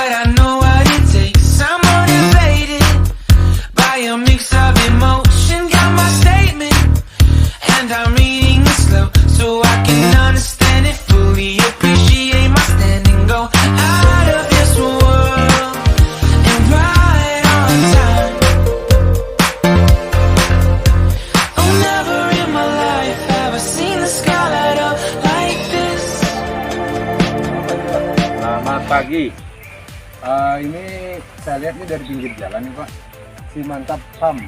but I know what it takes. I'm motivated by a mix of emotion. Got my statement, and I'm reading it slow so I can understand it fully. Appreciate my stand and go out of this world and ride on time. Oh, never in my life have I seen the sky light up like this. Selamat pagi. Ini saya lihat ini dari pinggir jalan nih Pak. Si Mantap Farm,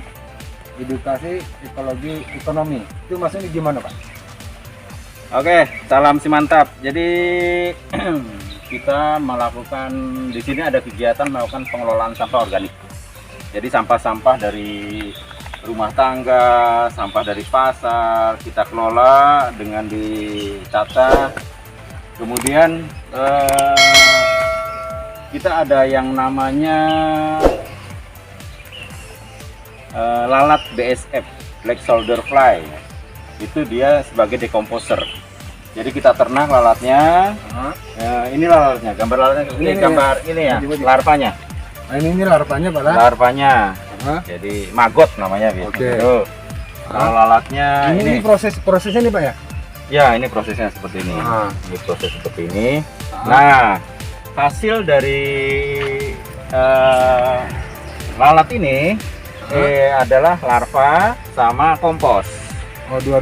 edukasi ekologi ekonomi. Itu maksudnya gimana Pak? Oke, salam si mantap. Jadi kita melakukan di sini ada kegiatan melakukan pengelolaan sampah organik. Jadi sampah-sampah dari rumah tangga, sampah dari pasar kita kelola dengan ditata. Kemudian kita ada yang namanya lalat BSF, Black Soldier Fly. Itu dia sebagai decomposer. Jadi kita ternak lalatnya. Ini lalatnya, gambar lalatnya. Ini gambar ya? Ini ya, larvanya. Nah, ini larvanya Pak. Larvanya. Jadi maggot namanya biasanya. Oke. Kalau lalatnya ini prosesnya nih Pak ya? Ya, ini prosesnya seperti ini. Ini proses seperti ini. Nah, hasil dari lalat ini adalah larva sama kompos. Oh, dua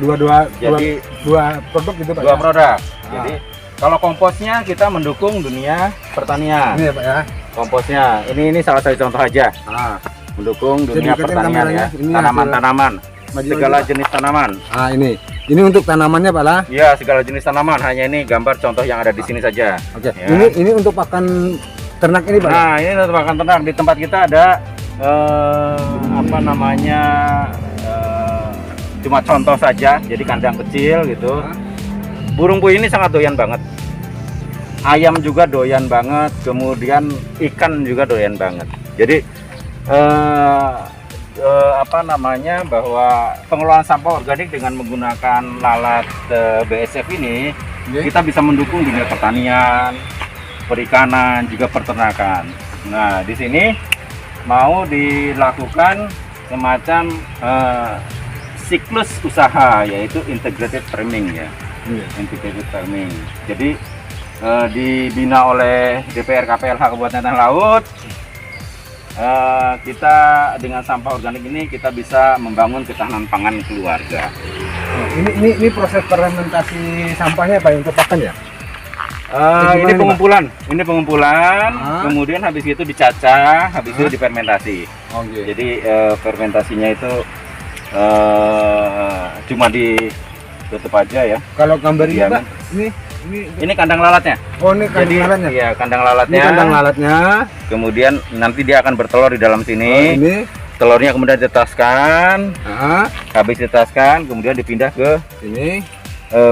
produk gitu Pak. Dua produk. Jadi kalau komposnya kita mendukung dunia pertanian. Ini ya Pak ya. Komposnya ini salah satu contoh aja. Mendukung dunia pertanian ya. Tanaman-tanaman. Segala jenis tanaman. Ini untuk tanamannya Pak lah. Ya, segala jenis tanaman. Hanya ini gambar contoh yang ada di sini saja. Oke. Ya. Ini untuk pakan ternak ini Pak. Nah, ini untuk pakan ternak. Di tempat kita ada apa namanya? Cuma contoh saja, jadi kandang kecil gitu. Burung puyuh ini sangat doyan banget. Ayam juga doyan banget, kemudian ikan juga doyan banget. Jadi apa namanya, bahwa pengelolaan sampah organik dengan menggunakan lalat BSF ini, kita bisa mendukung dunia pertanian, perikanan, juga peternakan. Nah, di sini mau dilakukan semacam siklus usaha, yaitu integrated farming ya. Integrated farming. Jadi dibina oleh DPR KPLH Kabupaten Tanah Laut. Kita dengan sampah organik ini kita bisa membangun ketahanan pangan keluarga. Ini proses fermentasi sampahnya Pak untuk pakan ya? Ini pengumpulan, kemudian habis itu dicacah, habis itu difermentasi. Jadi fermentasinya itu cuma ditutup aja ya. Kalau gambarnya Pak, ini kandang lalatnya. Oh, ini kandang lalatnya. Iya, kandang lalatnya. Ini kandang lalatnya. Kemudian nanti dia akan bertelur di dalam sini. Ini telurnya kemudian ditetaskan. Habis ditetaskan, kemudian dipindah ke ini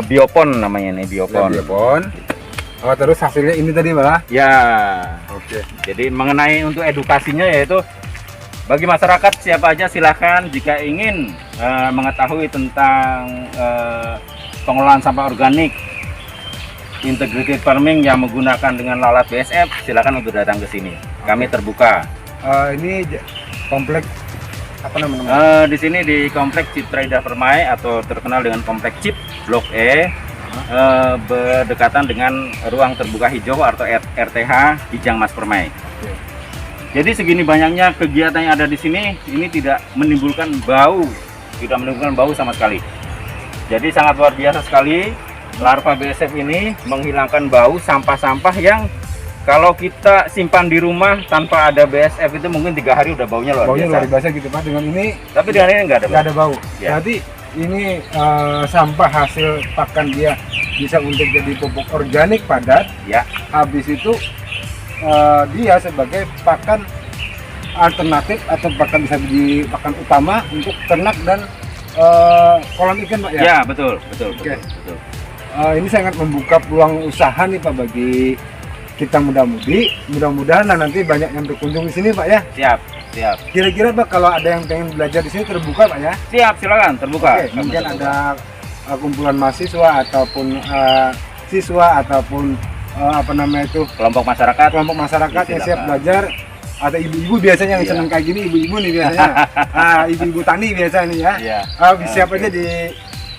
biopon namanya ini, biopon. Oh, terus hasilnya ini tadi Pak? Ya. Oke. Jadi mengenai untuk edukasinya, yaitu bagi masyarakat siapa aja silahkan jika ingin mengetahui tentang pengelolaan sampah organik integrated farming yang menggunakan dengan lalat BSF, silakan untuk datang ke sini. Kami terbuka. Ini kompleks apa namanya? Di sini di kompleks Citra Indah Permai atau terkenal dengan kompleks CIP Blok E, berdekatan dengan ruang terbuka hijau atau RTH Kijang Mas Permai. Jadi segini banyaknya kegiatan yang ada di sini, ini tidak menimbulkan bau sama sekali. Jadi sangat luar biasa sekali. Larva BSF ini menghilangkan bau sampah-sampah yang kalau kita simpan di rumah tanpa ada BSF itu mungkin 3 hari udah baunya luar biasa gitu Pak. Dengan ini, tapi dengan ini nggak ada bau. Ya. Berarti ini sampah hasil pakan dia bisa untuk jadi pupuk organik padat. Ya. Habis itu dia sebagai pakan alternatif atau pakan bisa jadi pakan utama untuk ternak dan kolam ikan Pak ya? Ya, betul. Ini sangat membuka peluang usaha nih Pak bagi kita muda-mudi. Mudah-mudahan nanti banyak yang berkunjung di sini Pak ya. Siap. Kira-kira Pak kalau ada yang pengen belajar di sini terbuka Pak ya? Siap, silakan terbuka. Oke, mungkin ada kumpulan mahasiswa ataupun siswa ataupun apa namanya itu, kelompok masyarakat yang siap Silakan. belajar. Ada ibu-ibu biasanya yang Iya. seneng kayak gini, ibu-ibu nih biasanya. Ibu-ibu tani biasa nih ya. Iya. Siap Oke. aja di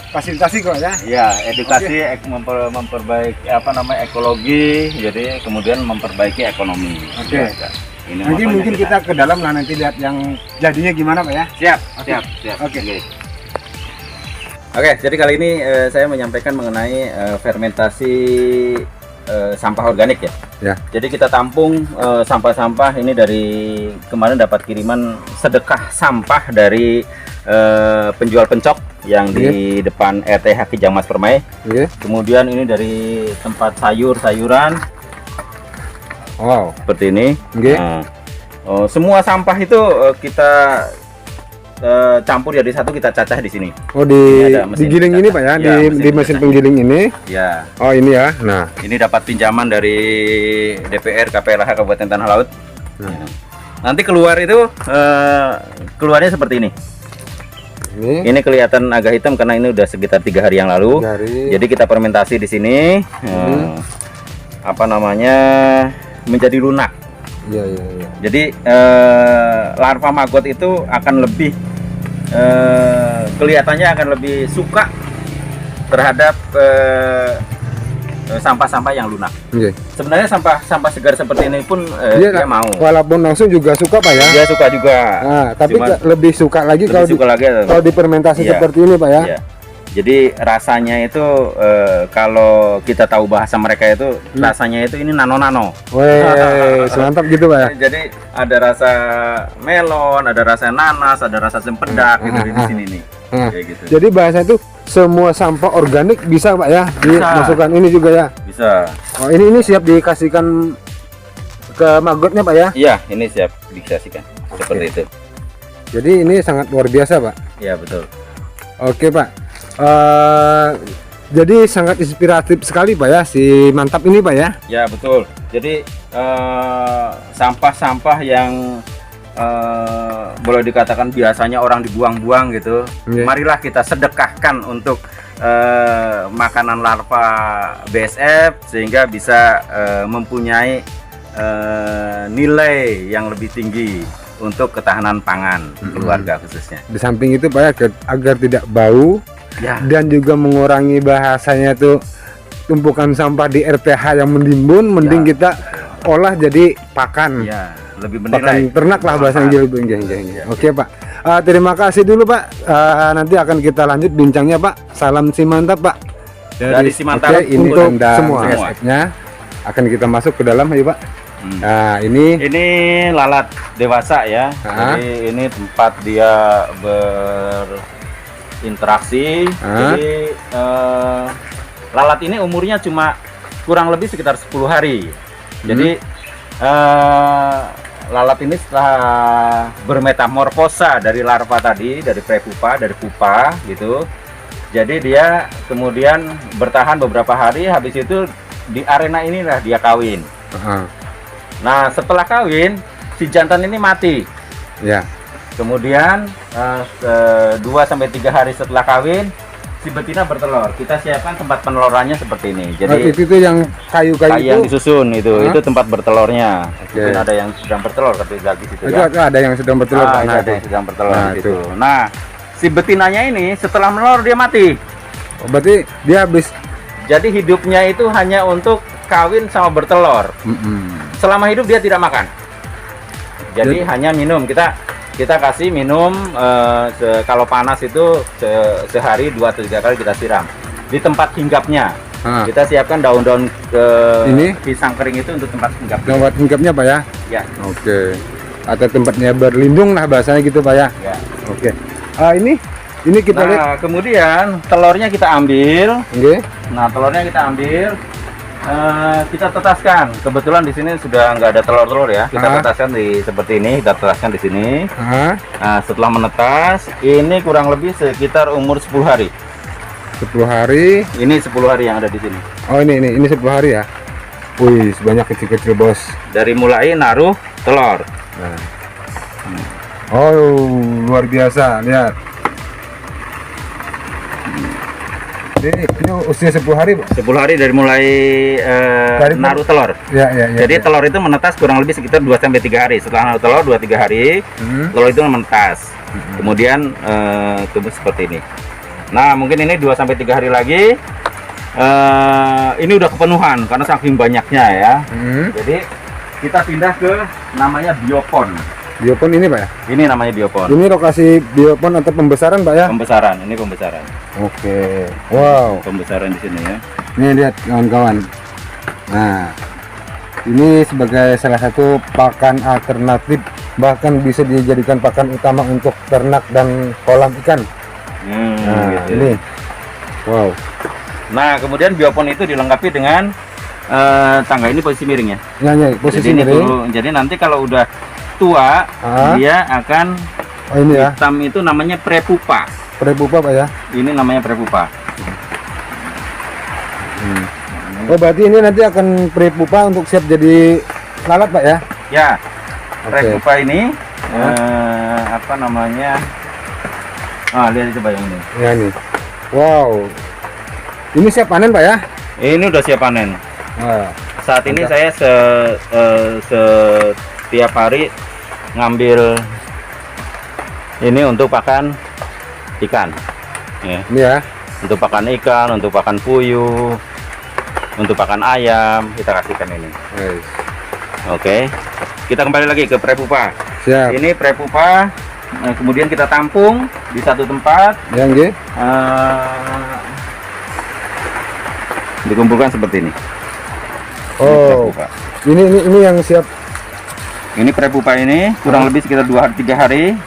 fasilitasi kok ya. Ya, edukasi memperbaiki ekologi, jadi kemudian memperbaiki ekonomi. Oke. Ya, ini Nanti motonya mungkin kita ke dalam lah, nanti lihat yang jadinya gimana Pak ya. siap, Oke. siap. Oke. Oke, jadi kali ini saya menyampaikan mengenai fermentasi sampah organik ya. Ya. Jadi kita tampung sampah-sampah ini dari kemarin dapat kiriman sedekah sampah dari penjual pencok yang di depan RTH Kijang Mas Permai. Iya. Kemudian ini dari tempat sayuran Wow. seperti ini. Oke. Nah, semua sampah itu kita campur jadi satu, kita cacah di sini. Oh, Ini ada mesin digiling ini cacah. Pak ya, Ya, di mesin cacahnya. penggiling ini. Ya, Oh, ini ya. Nah, ini dapat pinjaman dari DPR KPLH Kabupaten Tanah Laut. Nah. Ya. Nanti keluar itu keluarnya seperti ini. ini Ini kelihatan agak hitam karena ini udah sekitar 3 hari yang lalu. dari Jadi kita fermentasi di sini, apa namanya, menjadi lunak. iya. Jadi larva maggot itu akan lebih kelihatannya akan lebih suka terhadap sampah-sampah yang lunak. Oke. Sebenarnya sampah segar seperti ini pun Dia dia mau. walaupun langsung juga suka Pak ya. Dia suka juga. Nah, tapi Cuman lebih suka lagi lebih kalau suka lagi. kalau difermentasi Iya. seperti ini Pak ya. Iya. Jadi rasanya itu kalau kita tahu bahasa mereka itu rasanya itu ini nano-nano. Weh, mantap gitu Pak ya. Jadi ada rasa melon, ada rasa nanas, ada rasa cempedak gitu di sini nih. Nah, Kayak gitu. jadi bahasa itu semua sampah organik bisa Pak ya dimasukkan ini juga ya. Bisa. Oh, ini siap dikasihkan ke maggotnya Pak ya. Iya, ini siap dikasihkan. Seperti itu. Jadi ini sangat luar biasa Pak. Iya, betul. Oke Pak. Jadi sangat inspiratif sekali Pak ya si mantap ini Pak ya. Ya, betul. Jadi sampah-sampah yang boleh dikatakan biasanya orang dibuang-buang gitu. Iya. Marilah kita sedekahkan untuk makanan larva BSF sehingga bisa mempunyai nilai yang lebih tinggi untuk ketahanan pangan keluarga khususnya. Di samping itu Pak ya agar tidak bau Ya, dan juga mengurangi bahasanya tuh tumpukan sampah di RTH yang menimbun, mending Ya. kita olah jadi pakan. ya lebih Pakan bernilai. ternak lah bahasa gitu. Oke Pak. Terima kasih dulu Pak. Nanti akan kita lanjut bincangnya Pak. Salam si mantap Pak. Dari si mantap Oke, ini untuk tanda semua. BSF-nya. Akan kita masuk ke dalam ayo Pak. Hmm. Nah ini Ini lalat dewasa ya. Ah. Jadi ini tempat dia berinteraksi. Ah. Jadi lalat ini umurnya cuma kurang lebih sekitar 10 hari. Jadi lalat ini setelah bermetamorfosa dari larva tadi, dari prepupa, dari pupa gitu. Jadi dia kemudian bertahan beberapa hari, habis itu di arena inilah dia kawin. Nah, setelah kawin, si jantan ini mati. ya. Kemudian 2-3 hari setelah kawin, si betina bertelur. Kita siapkan tempat penelorannya seperti ini. Jadi Itu yang kayu-kayu kayu yang itu. disusun itu tempat bertelurnya. Oke. Mungkin ada yang sedang bertelur ketika di situ Itu ya. ada yang sedang bertelur Pak. Itu Nah, ada yang sedang bertelur Nah, di situ. itu. Nah, si betinanya ini setelah menelur dia mati. berarti dia habis. Jadi hidupnya itu hanya untuk kawin sama bertelur. Selama hidup dia tidak makan. Jadi hanya minum. Kita kasih minum kalau panas itu sehari 2-3 kali kita siram. Di tempat hinggapnya. Kita siapkan daun-daun Ini? pisang kering itu untuk tempat hinggap. Tempat hinggapnya Pak ya. Ya, Oke. Atau tempatnya berlindung lah bahasanya gitu Pak ya. ya. Oke. Ini kita lihat. Nah, kemudian telurnya kita ambil. Oke. Nah, telurnya kita ambil. Kita tetaskan. Kebetulan di sini sudah nggak ada telur-telur ya. Kita tetaskan seperti ini. Kita tetaskan di sini. Nah, setelah menetas, ini kurang lebih sekitar umur 10 hari. 10 hari. Ini 10 hari yang ada di sini. Oh ini 10 hari ya. Wih, sebanyak kecil-kecil bos. Dari mulai naruh telur. Nah. Oh, luar biasa. Lihat. Jadi ini usia 10 hari, Pak? 10 hari dari mulai naruh telur. Ya. Jadi telur itu menetas kurang lebih sekitar 2-3 hari. Setelah naruh telur 2-3 hari, telur itu menetas. Kemudian tumbuh seperti ini. Nah, mungkin ini 2-3 hari lagi. Ini udah kepenuhan karena saking banyaknya ya. Jadi kita pindah ke namanya biopon. Biopon ini, Pak ya? Ini namanya biopon. Ini lokasi biopon atau pembesaran, Pak ya? Pembesaran, ini pembesaran. Oke. Wow. Pembesaran di sini ya. Nih lihat kawan-kawan. Nah, ini sebagai salah satu pakan alternatif, bahkan bisa dijadikan pakan utama untuk ternak dan kolam ikan. Nah, gitu. ini. Wow. Nah, kemudian biopon itu dilengkapi dengan tangga ini posisi miring ya. Ya, posisi Jadi, miring. jadi nanti kalau udah tua, dia akan ini ya. hitam itu namanya prepupa. Prepupa, Pak ya. Ini namanya prepupa. Oh, berarti ini nanti akan prepupa untuk siap jadi lalat, Pak ya? Ya, Oke. prepupa ini apa namanya? Lihat coba yang ini. Ya ini. Wow. Ini siap panen, Pak ya? Ini udah siap panen. Nah, Saat ini saya setiap hari ngambil ini untuk pakan ikan. Ya. ini ya. Untuk pakan ikan, untuk pakan puyuh, untuk pakan ayam, kita kasihkan ini. Nice. Oke. Kita kembali lagi ke prepupa. Siap. Ini prepupa, kemudian kita tampung di satu tempat, Yang nggih. dikumpulkan seperti ini. Oh. Prepupa. Ini yang siap. Ini prepupa ini kurang lebih sekitar 2-3 hari.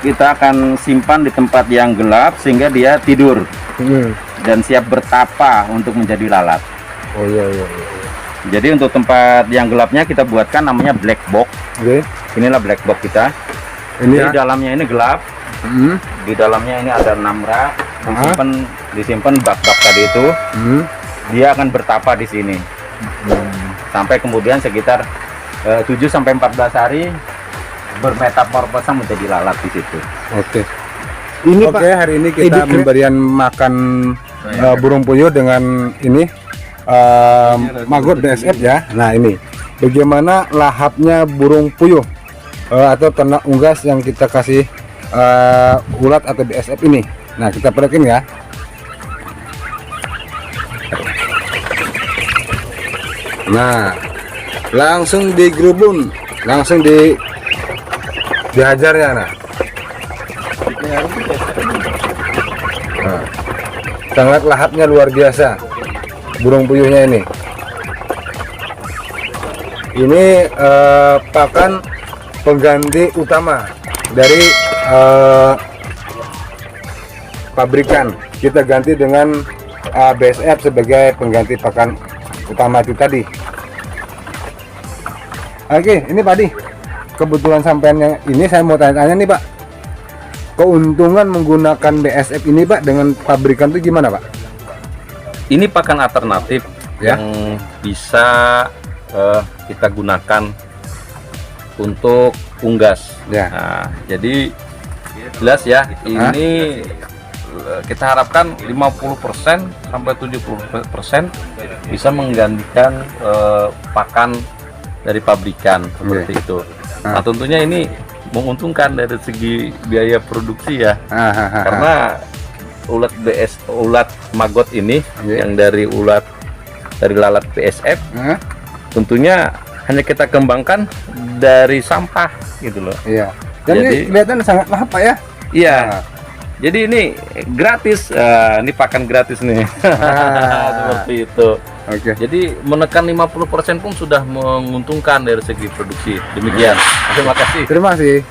Kita akan simpan di tempat yang gelap sehingga dia tidur dan siap bertapa untuk menjadi lalat. Oh iya. Jadi untuk tempat yang gelapnya kita buatkan namanya black box. Oke. Inilah black box kita. Ini Jadi ya. dalamnya ini gelap. Di dalamnya ini ada 6 rak. Disimpan bak-bak tadi itu. Dia akan bertapa di sini. Sampai kemudian sekitar 7-14 hari bermetamorfosa menjadi lalat di situ. Oke. Ini Pak, hari ini kita memberian makan burung puyuh dengan ini maggot BSF ya. Nah, ini bagaimana lahapnya burung puyuh atau ternak unggas yang kita kasih ulat atau BSF ini. Nah, kita perhatiin ya. Nah, langsung digerubun, langsung dihajar ya. Nah, sangat lahapnya luar biasa burung puyuhnya ini. Ini pakan pengganti utama dari pabrikan. Kita ganti dengan BSF sebagai pengganti pakan utama itu tadi. Oke, ini Pak Di. Kebetulan sampean yang ini saya mau tanya-tanya nih Pak. Keuntungan menggunakan BSF ini Pak dengan pabrikan itu gimana Pak? Ini pakan alternatif Ya. yang bisa kita gunakan untuk unggas. Ya. Nah, jadi jelas ya, ini kita harapkan 50% sampai 70% bisa menggantikan pakan dari pabrikan seperti itu. Nah, tentunya ini menguntungkan dari segi biaya produksi ya. Karena ulat maggot ini yang dari lalat BSF tentunya hanya kita kembangkan dari sampah gitu loh. Iya. Dan Jadi- ini kelihatan sangat lahap Pak ya. Iya. Jadi ini gratis, ini pakan gratis nih. Seperti itu. Oke. Jadi menekan 50% pun sudah menguntungkan dari segi produksi. Demikian. Terima kasih. Terima kasih.